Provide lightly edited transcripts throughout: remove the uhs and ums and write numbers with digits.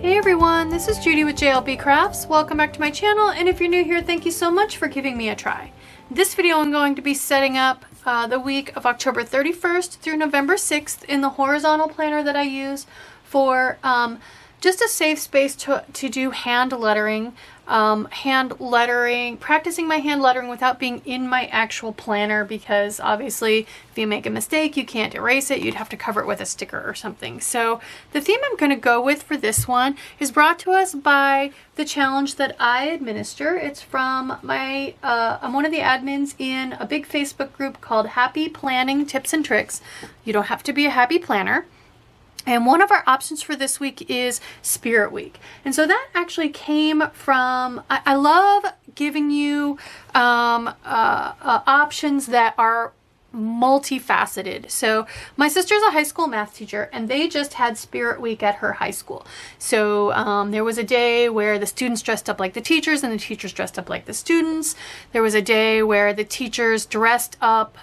Hey everyone, this is Judi with JLBCrafts. Welcome back to my channel, and if you're new here, thank you so much for giving me a try. This video I'm going to be setting up the week of October 31st through November 6th in the horizontal planner that I use for just a safe space to do hand lettering, practicing my hand lettering without being in my actual planner, because obviously if you make a mistake you can't erase it, you'd have to cover it with a sticker or something. So the theme I'm going to go with for this one is brought to us by the challenge that I administer. It's from my, I'm one of the admins in a big Facebook group called Happy Planning Tips and Tricks. You don't have to be a happy planner. And one of our options for this week is Spirit Week. And so that actually came from, I love giving you options that are multifaceted. So my sister's a high school math teacher, and they just had Spirit Week at her high school. So there was a day where the students dressed up like the teachers and the teachers dressed up like the students. There was a day where the teachers dressed up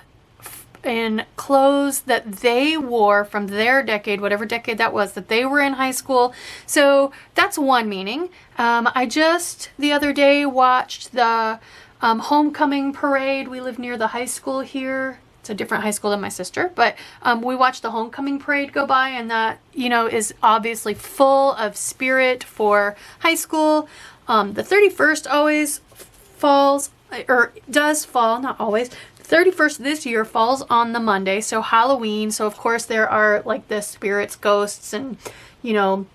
in clothes that they wore from their decade, whatever decade that was, that they were in high school. So that's one meaning. I just the other day watched the homecoming parade. We live near the high school here. It's a different high school than my sister, but we watched the homecoming parade go by, and that, you know, is obviously full of spirit for high school. The 31st always falls, or does fall, not always. 31st this year falls on the Monday, so Halloween. So of course there are like the spirits, ghosts, and, you know,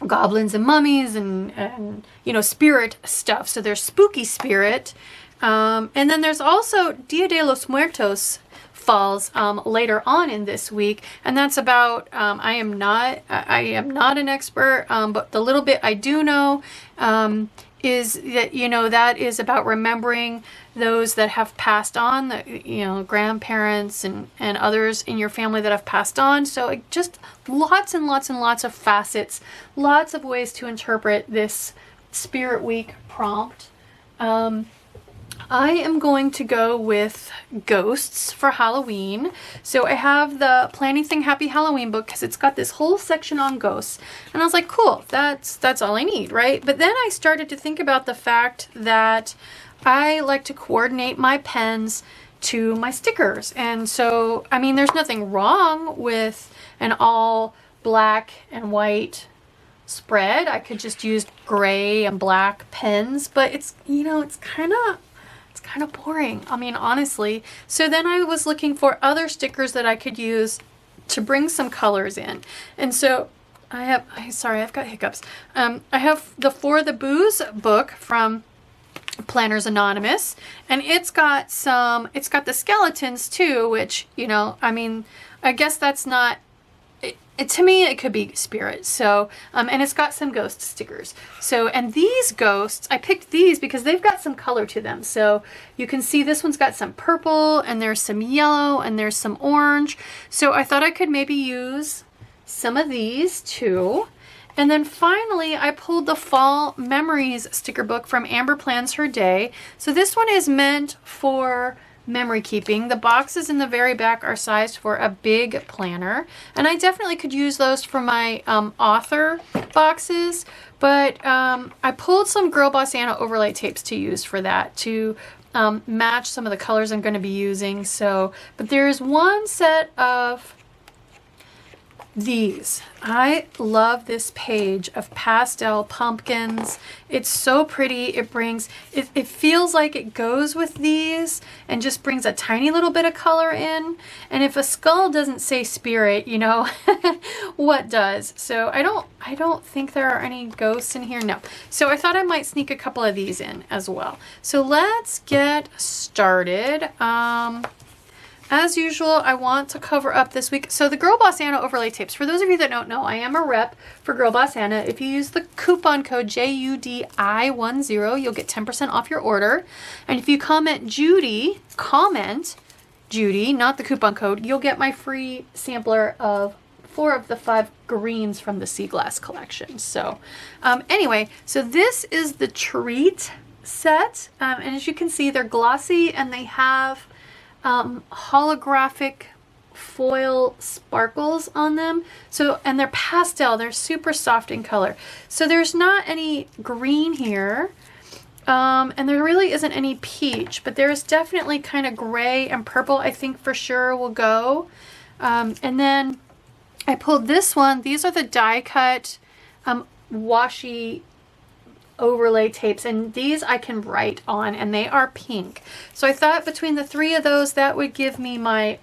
goblins and mummies and you know, spirit stuff. So there's spooky spirit, and then there's also Dia de los Muertos falls later on in this week, and that's about I am not an expert, but the little bit I do know is that, you know, that is about remembering those that have passed on, you know, grandparents and others in your family that have passed on. So just lots and lots and lots of facets, lots of ways to interpret this Spirit Week prompt. I am going to go with ghosts for Halloween. So I have the Planything Happy Halloween book because it's got this whole section on ghosts. And I was like, cool, that's all I need, right? But then I started to think about the fact that I like to coordinate my pens to my stickers. And so, I mean, there's nothing wrong with an all black and white spread. I could just use gray and black pens, but it's, you know, it's kind of boring, I mean, honestly. So then I was looking for other stickers that I could use to bring some colors in. And so sorry, I've got hiccups. I have the For the Booze book from Planners Anonymous, and it's got the skeletons too, which, you know, I mean, I guess that's not, to me, it could be spirit. So, and it's got some ghost stickers. So, and these ghosts, I picked these because they've got some color to them. So you can see this one's got some purple, and there's some yellow, and there's some orange. So I thought I could maybe use some of these too. And then finally, I pulled the Fall Memories sticker book from Amber Plans Her Day. So this one is meant for memory keeping. The boxes in the very back are sized for a big planner, and I definitely could use those for my author boxes, but I pulled some Girl Boss Anna overlay tapes to use for that, to match some of the colors I'm going to be using. So, but there's one set of these. I love this page of pastel pumpkins. It's so pretty. It brings, it feels like it goes with these and just brings a tiny little bit of color in. And if a skull doesn't say spirit, you know, what does? So I don't think there are any ghosts in here. No. So I thought I might sneak a couple of these in as well. So let's get started. As usual, I want to cover up this week. So the Girl Boss Anna overlay tapes. For those of you that don't know, I am a rep for Girl Boss Anna. If you use the coupon code JUDI10, you'll get 10% off your order. And if you comment Judi, not the coupon code, you'll get my free sampler of 4 of the 5 greens from the Sea Glass collection. So anyway, so this is the treat set. And as you can see, they're glossy and they have holographic foil sparkles on them. So, and they're pastel, they're super soft in color. So there's not any green here. And there really isn't any peach, but there's definitely kind of gray and purple, I think for sure will go. And then I pulled this one. These are the die cut washi overlay tapes, and these I can write on, and they are pink. So I thought between the three of those, that would give me my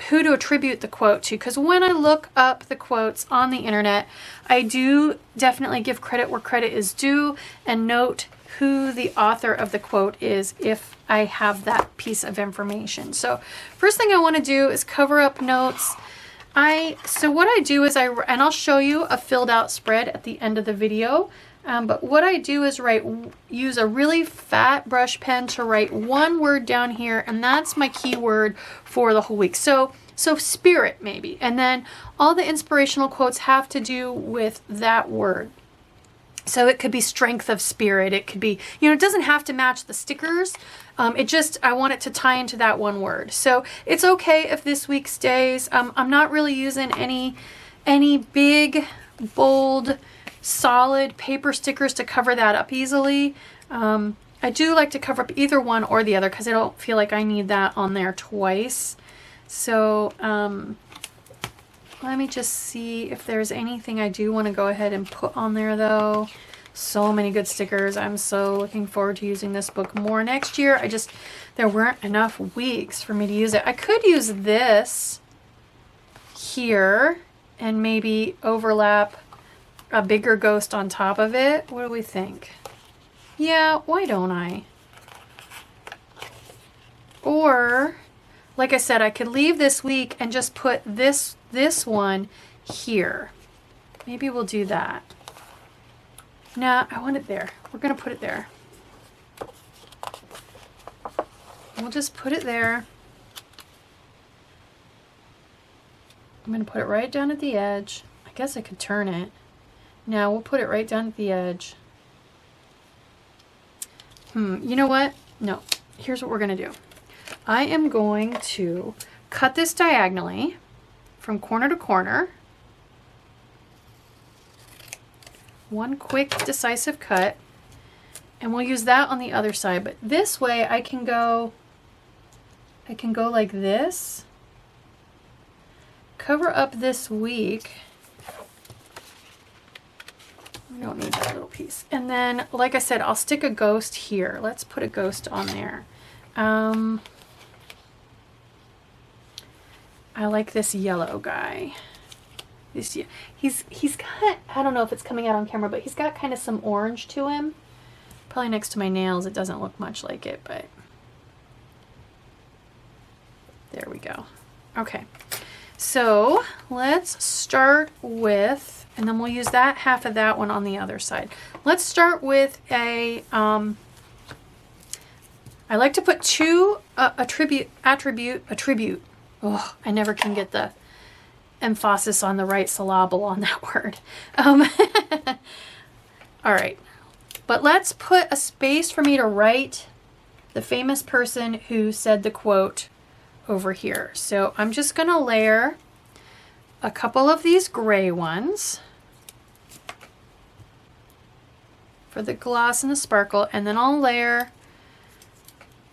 who to attribute the quote to, because when I look up the quotes on the internet, I do definitely give credit where credit is due and note who the author of the quote is if I have that piece of information. So first thing I want to do is cover up notes. So what I do is and I'll show you a filled out spread at the end of the video. But what I do is use a really fat brush pen to write one word down here, and that's my keyword for the whole week. So spirit maybe, and then all the inspirational quotes have to do with that word. So it could be strength of spirit. It could be, you know, it doesn't have to match the stickers. I want it to tie into that one word. So it's okay if this week stays. I'm not really using any big, bold, solid paper stickers to cover that up easily. I do like to cover up either one or the other because I don't feel like I need that on there twice. So let me just see if there's anything I do want to go ahead and put on there though. So many good stickers. I'm so looking forward to using this book more next year. There weren't enough weeks for me to use it. I could use this here and maybe overlap a bigger ghost on top of it. What do we think? Yeah, why don't I? Or, like I said, I could leave this week and just put this one here. Maybe we'll do that. Nah, I want it there. We're gonna put it there. We'll just put it there. I'm gonna put it right down at the edge. I guess I could turn it. Now we'll put it right down at the edge. You know what? No. Here's what we're going to do. I am going to cut this diagonally from corner to corner. One quick decisive cut. And we'll use that on the other side. But this way I can go like this. Cover up this week. We don't need that little piece. And then, like I said, I'll stick a ghost here. Let's put a ghost on there. I like this yellow guy. He's got, I don't know if it's coming out on camera, but he's got kind of some orange to him. Probably next to my nails, it doesn't look much like it, but there we go. Okay, so let's start with, and then we'll use that half of that one on the other side. Let's start with I like to put two attribute. Oh, I never can get the emphasis on the right syllable on that word. All right, but let's put a space for me to write the famous person who said the quote over here. So I'm just gonna layer a couple of these gray ones for the gloss and the sparkle, and then I'll layer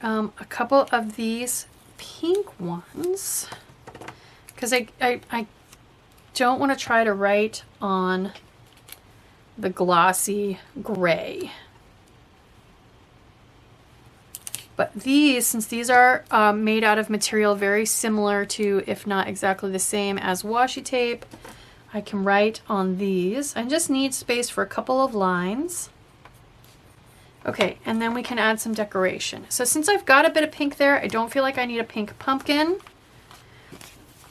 a couple of these pink ones because I don't want to try to write on the glossy gray. But these, since these are made out of material very similar to, if not exactly the same as washi tape, I can write on these. I just need space for a couple of lines. Okay, and then we can add some decoration. So since I've got a bit of pink there, I don't feel like I need a pink pumpkin.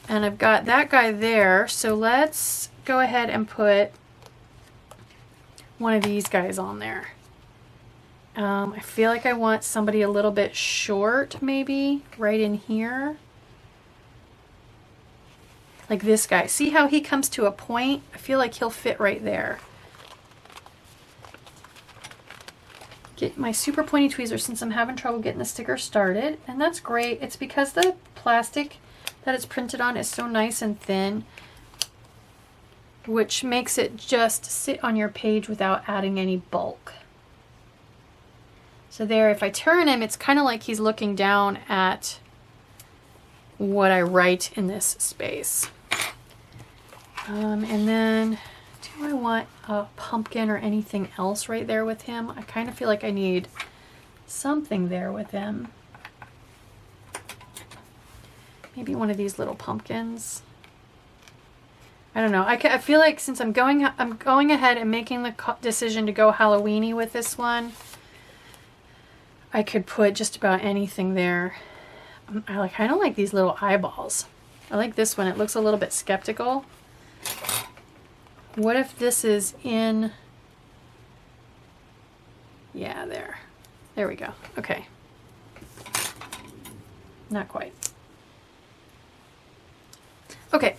And I've got that guy there, so let's go ahead and put one of these guys on there. I feel like I want somebody a little bit short, maybe, right in here. Like this guy. See how he comes to a point? I feel like he'll fit right there. Get my super pointy tweezers since I'm having trouble getting the sticker started. And that's great. It's because the plastic that it's printed on is so nice and thin, which makes it just sit on your page without adding any bulk. So there, if I turn him, it's kind of like he's looking down at what I write in this space. And then, do I want a pumpkin or anything else right there with him? I kind of feel like I need something there with him. Maybe one of these little pumpkins. I don't know. I feel like since I'm going ahead and making the decision to go Halloween-y with this one, I could put just about anything there. I kind of like these little eyeballs. I like this one. It looks a little bit skeptical. What if this is in... Yeah, there. There we go. Okay. Not quite. Okay,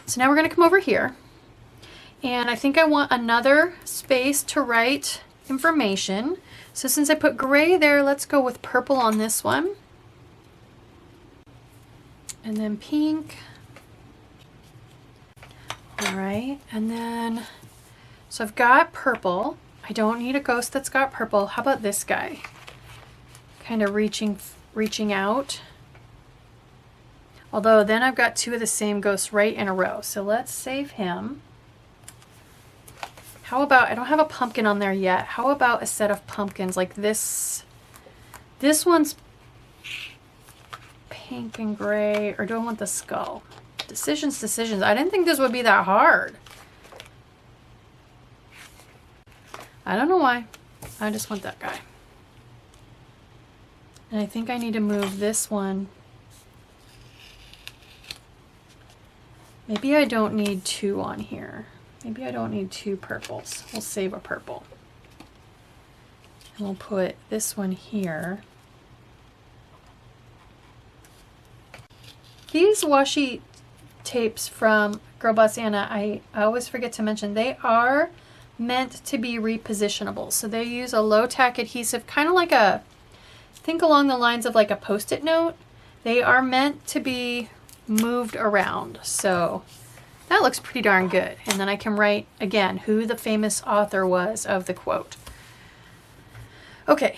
so now we're going to come over here. And I think I want another space to write information. So since I put gray there, let's go with purple on this one. And then pink. All right, and then, so I've got purple. I don't need a ghost that's got purple. How about this guy? Kind of reaching out. Although then I've got two of the same ghosts right in a row. So let's save him. How about, I don't have a pumpkin on there yet. How about a set of pumpkins like this? This one's pink and gray, or do I want the skull? Decisions. I didn't think this would be that hard. I don't know why. I just want that guy. And I think I need to move this one. Maybe I don't need two on here. Maybe I don't need two purples. We'll save a purple. And we'll put this one here. These washi tapes from Girl Boss Anna, I always forget to mention, they are meant to be repositionable. So they use a low tack adhesive, kind of like a, think along the lines of like a Post-it note. They are meant to be moved around. So that looks pretty darn good. And then I can write again who the famous author was of the quote. Okay,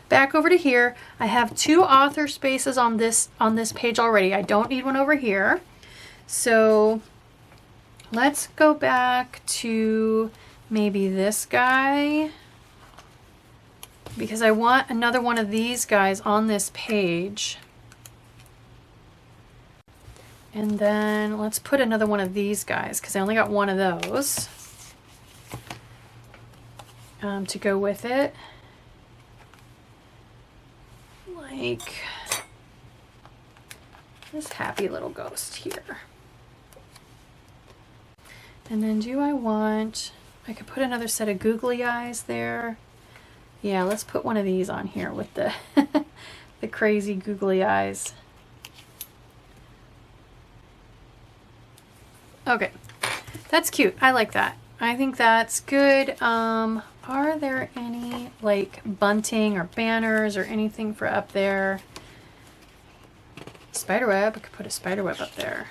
back over to here. I have two author spaces on this page already. I don't need one over here. So let's go back to maybe this guy, because I want another one of these guys on this page. And then let's put another one of these guys, because I only got one of those to go with it. Like this happy little ghost here. And then do I want, I could put another set of googly eyes there. Yeah, let's put one of these on here with the the crazy googly eyes. Okay, that's cute. I like that. I think that's good. Are there any like bunting or banners or anything for up there? Spiderweb, I could put a spiderweb up there.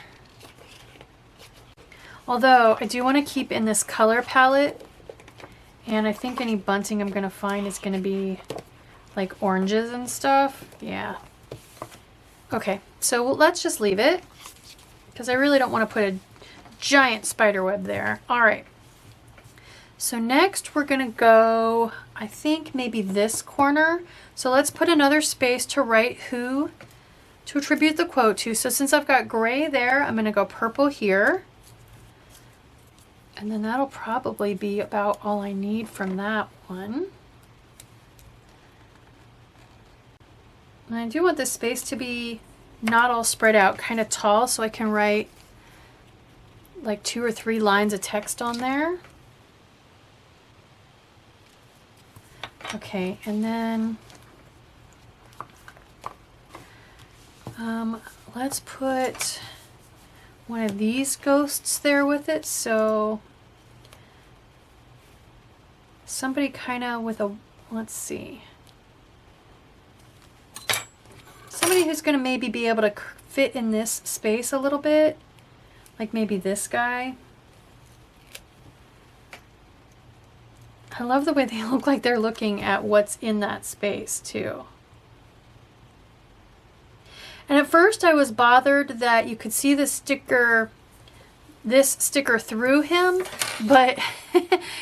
Although I do want to keep in this color palette, and I think any bunting I'm going to find is going to be like oranges and stuff. Yeah. Okay, so let's just leave it, because I really don't want to put a giant spider web there. All right. So next we're going to go, I think maybe this corner. So let's put another space to write who to attribute the quote to. So since I've got gray there, I'm going to go purple here. And then that'll probably be about all I need from that one. And I do want this space to be not all spread out, kind of tall, so I can write like 2 or 3 lines of text on there. Okay, and then let's put one of these ghosts there with it. So somebody kind of with a, let's see, somebody who's going to maybe be able to fit in this space a little bit, like maybe this guy. I love the way they look like they're looking at what's in that space too. And at first I was bothered that you could see the sticker, this sticker through him, but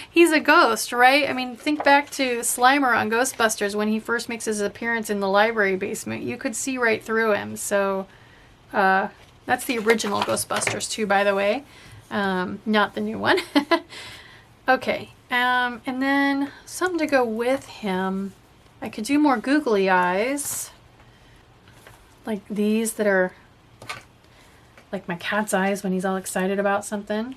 he's a ghost, right? I mean, think back to Slimer on Ghostbusters when he first makes his appearance in the library basement. You could see right through him. So that's the original Ghostbusters too, by the way, not the new one. Okay, and then something to go with him. I could do more googly eyes, like these that are like my cat's eyes when he's all excited about something.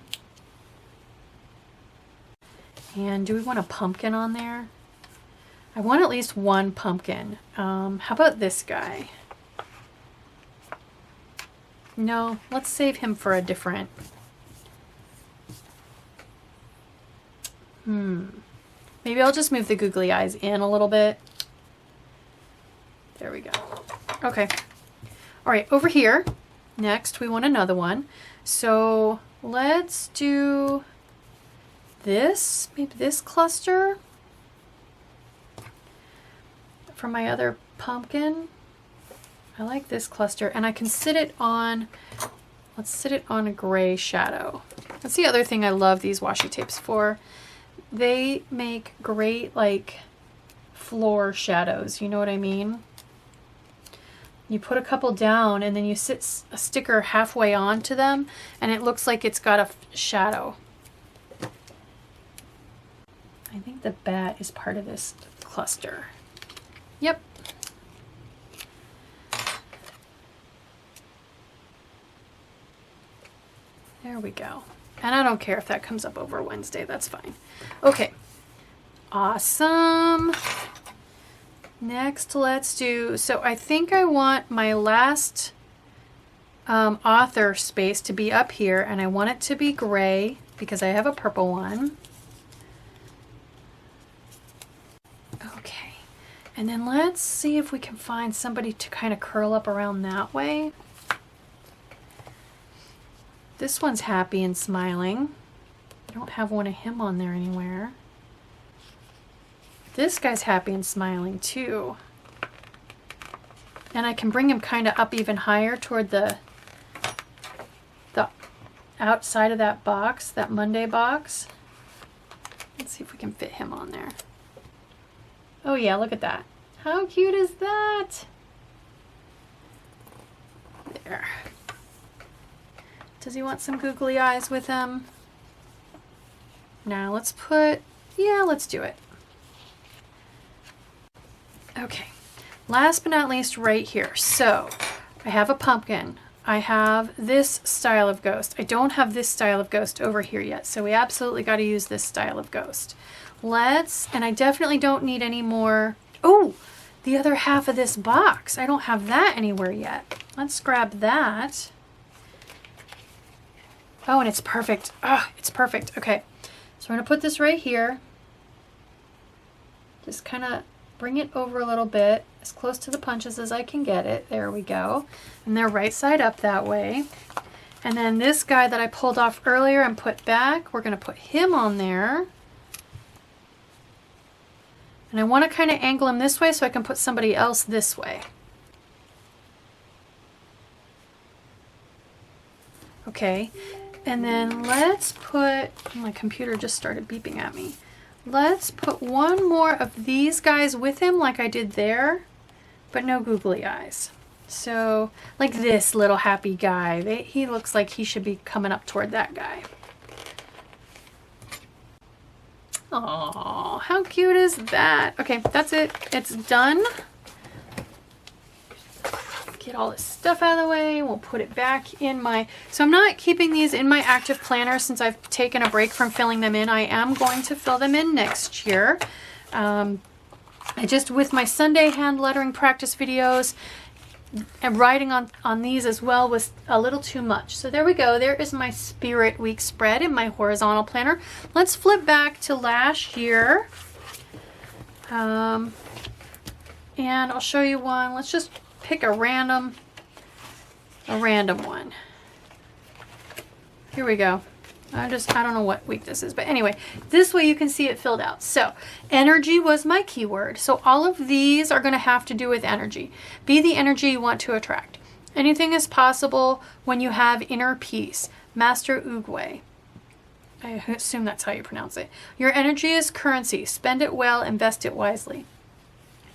And do we want a pumpkin on there? I want at least one pumpkin. How about this guy? No, let's save him for a different. Maybe I'll just move the googly eyes in a little bit. There we go. Okay. All right, over here, next we want another one. So let's do this, maybe this cluster for my other pumpkin. I like this cluster, and I can sit it on, let's sit it on a gray shadow. That's the other thing I love these washi tapes for. They make great like floor shadows, you know what I mean? You put a couple down and then you sit a sticker halfway onto them and it looks like it's got a shadow. I think the bat is part of this cluster. Yep. There we go. And I don't care if that comes up over Wednesday, that's fine. Okay, awesome. Next, let's do, so I think I want my last author space to be up here, and I want it to be gray because I have a purple one. Okay, and then let's see if we can find somebody to kind of curl up around that way. This one's happy and smiling. I don't have one of him on there anywhere. This guy's happy and smiling too. And I can bring him kind of up even higher toward the outside of that box, that Monday box. Let's see if we can fit him on there. Oh yeah, look at that. How cute is that? There. Does he want some googly eyes with him? Now let's put, yeah, let's do it. Okay, last but not least right here. So I have a pumpkin. I have this style of ghost. I don't have this style of ghost over here yet, so we absolutely got to use this style of ghost. Let's, and I definitely don't need any more. Oh, the other half of this box. I don't have that anywhere yet. Let's grab that. Oh, and it's perfect. Ah, it's perfect. Okay, so we're gonna put this right here. Just kind of bring it over a little bit, as close to the punches as I can get it. There we go. And they're right side up that way. And then this guy that I pulled off earlier and put back, we're gonna put him on there. And I want to kind of angle him this way so I can put somebody else this way. Okay. And then let's put, my computer just started beeping at me. Let's put one more of these guys with him like I did there, but no googly eyes. So like this little happy guy, he looks like he should be coming up toward that guy. Oh, how cute is that? Okay, that's it. It's done. Get all this stuff out of the way. We'll put it back in my, so I'm not keeping these in my active planner since I've taken a break from filling them in. I am going to fill them in next year. I just, with my Sunday hand lettering practice videos and writing on these as well was a little too much. So there we go. There is my Spirit Week spread in my horizontal planner. Let's flip back to last year. And I'll show you one. Let's just pick a random a random one. Here we go. I don't know what week this is, but anyway, this way you can see it filled out. So energy was my keyword. So all of these are going to have to do with energy. Be the energy you want to attract. Anything is possible when you have inner peace. Master Oogway. I assume that's how you pronounce it. Your energy is currency. Spend it well, invest it wisely.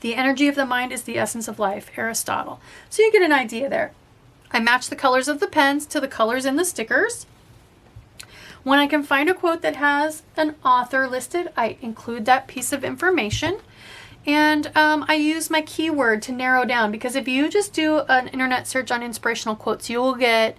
The energy of the mind is the essence of life. Aristotle. So you get an idea there. I match the colors of the pens to the colors in the stickers. When I can find a quote that has an author listed, I include that piece of information. And I use my keyword to narrow down, because if you just do an internet search on inspirational quotes, you will get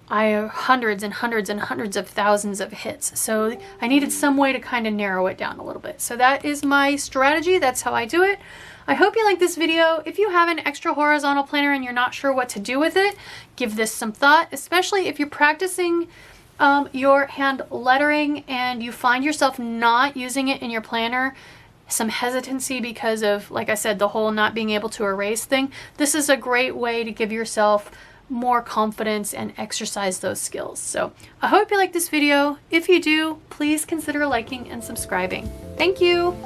hundreds and hundreds and hundreds of thousands of hits. So I needed some way to kind of narrow it down a little bit. So that is my strategy. That's how I do it. I hope you like this video. If you have an extra horizontal planner and you're not sure what to do with it, give this some thought, especially if you're practicing your hand lettering and you find yourself not using it in your planner, some hesitancy because of, like I said, the whole not being able to erase thing. This is a great way to give yourself more confidence and exercise those skills. So I hope you like this video. If you do, please consider liking and subscribing. Thank you.